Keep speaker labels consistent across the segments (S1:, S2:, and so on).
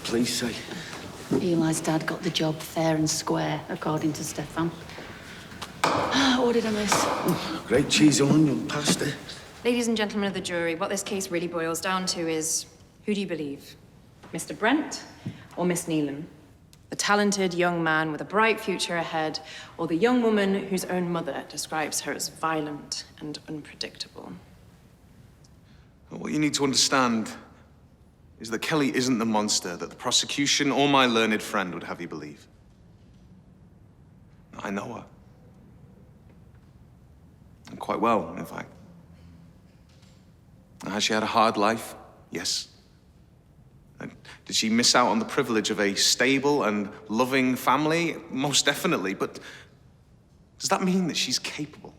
S1: police say?
S2: Eli's dad got the job fair and square, according to Stefan. What did I miss?
S1: Great cheese onion pasta.
S3: Ladies and gentlemen of the jury, what this case really boils down to is, who do you believe? Mr. Brent or Miss Neelan? The talented young man with a bright future ahead, or the young woman whose own mother describes her as violent and unpredictable?
S4: What you need to understand is that Kelly isn't the monster that the prosecution or my learned friend would have you believe. I know her. And quite well, in fact. Has she had a hard life? Yes. And did she miss out on the privilege of a stable and loving family? Most definitely, but does that mean that she's capable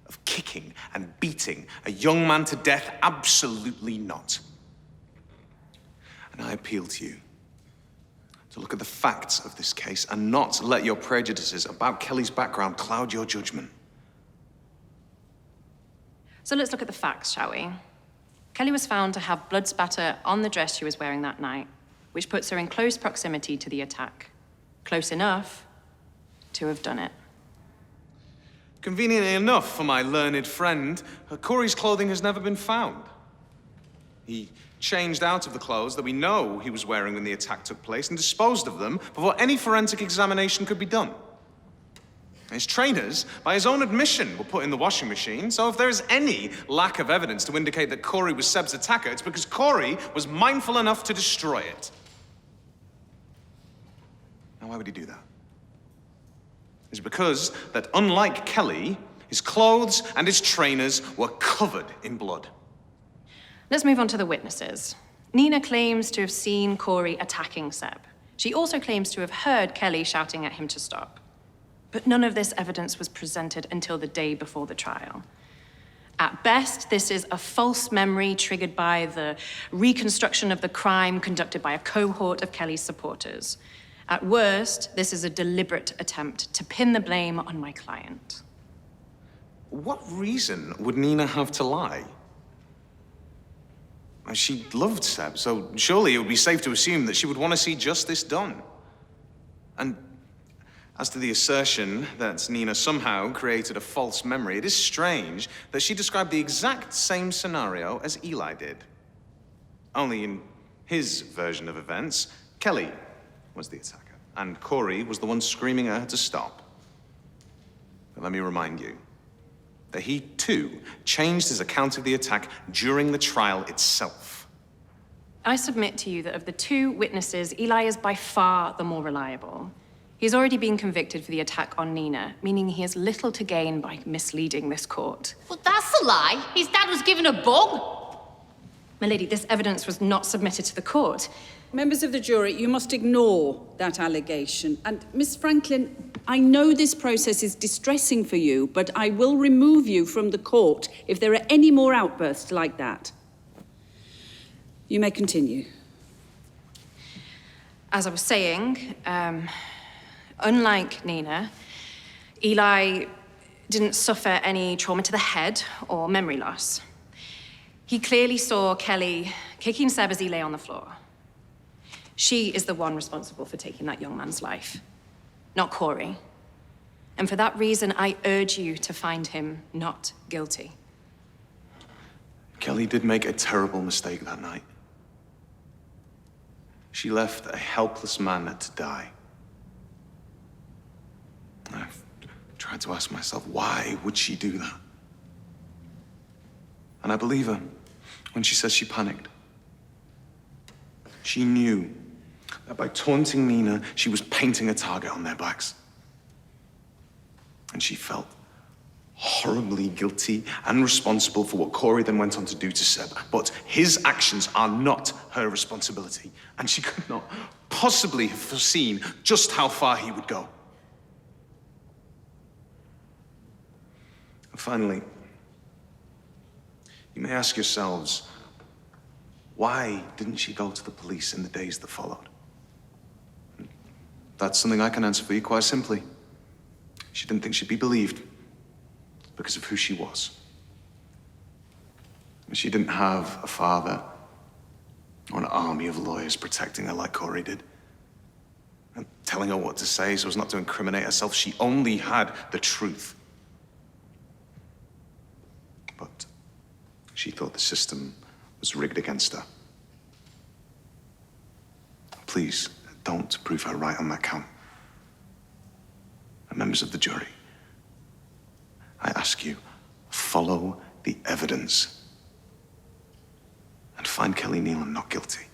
S4: of kicking and beating a young man to death? Absolutely not. And I appeal to you to look at the facts of this case and not let your prejudices about Kelly's background cloud your judgment.
S3: So let's look at the facts, shall we? Kelly was found to have blood spatter on the dress she was wearing that night, which puts her in close proximity to the attack. Close enough to have done it.
S4: Conveniently enough for my learned friend, Corey's clothing has never been found. He changed out of the clothes that we know he was wearing when the attack took place and disposed of them before any forensic examination could be done. His trainers, by his own admission, were put in the washing machine, so if there is any lack of evidence to indicate that Corey was Seb's attacker, it's because Corey was mindful enough to destroy it. Now, why would he do that? It's because that, unlike Kelly, his clothes and his trainers were covered in blood.
S3: Let's move on to the witnesses. Nina claims to have seen Corey attacking Seb. She also claims to have heard Kelly shouting at him to stop. But none of this evidence was presented until the day before the trial. At best, this is a false memory triggered by the reconstruction of the crime conducted by a cohort of Kelly's supporters. At worst, this is a deliberate attempt to pin the blame on my client.
S4: What reason would Nina have to lie? She loved Seb, so surely it would be safe to assume that she would want to see justice done. And as to the assertion that Nina somehow created a false memory, it is strange that she described the exact same scenario as Eli did. Only in his version of events, Kelly was the attacker, and Corey was the one screaming at her to stop. But let me remind you that he, too, changed his account of the attack during the trial itself.
S3: I submit to you that of the two witnesses, Eli is by far the more reliable. He's already been convicted for the attack on Nina, meaning he has little to gain by misleading this court.
S5: Well, that's a lie. His dad was given a bug.
S3: My lady, this evidence was not submitted to the court.
S6: Members of the jury, you must ignore that allegation. And Miss Franklin, I know this process is distressing for you, but I will remove you from the court if there are any more outbursts like that. You may continue.
S3: As I was saying, unlike Nina, Eli didn't suffer any trauma to the head or memory loss. He clearly saw Kelly kicking Seb as he lay on the floor. She is the one responsible for taking that young man's life, not Corey. And for that reason, I urge you to find him not guilty.
S4: Kelly did make a terrible mistake that night. She left a helpless man to die. I've tried to ask myself, why would she do that? And I believe her when she says she panicked. She knew that by taunting Nina, she was painting a target on their backs. And she felt horribly guilty and responsible for what Corey then went on to do to Seb. But his actions are not her responsibility, and she could not possibly have foreseen just how far he would go. And finally, you may ask yourselves, why didn't she go to the police in the days that followed? That's something I can answer for you quite simply. She didn't think she'd be believed because of who she was. She didn't have a father Or an army of lawyers protecting her like Corrie did. And telling her what to say so as not to incriminate herself. She only had the truth. But she thought the system was rigged against her. Please, don't prove her right on that count. And members of the jury, I ask you, follow the evidence and find Kelly Nealon not guilty.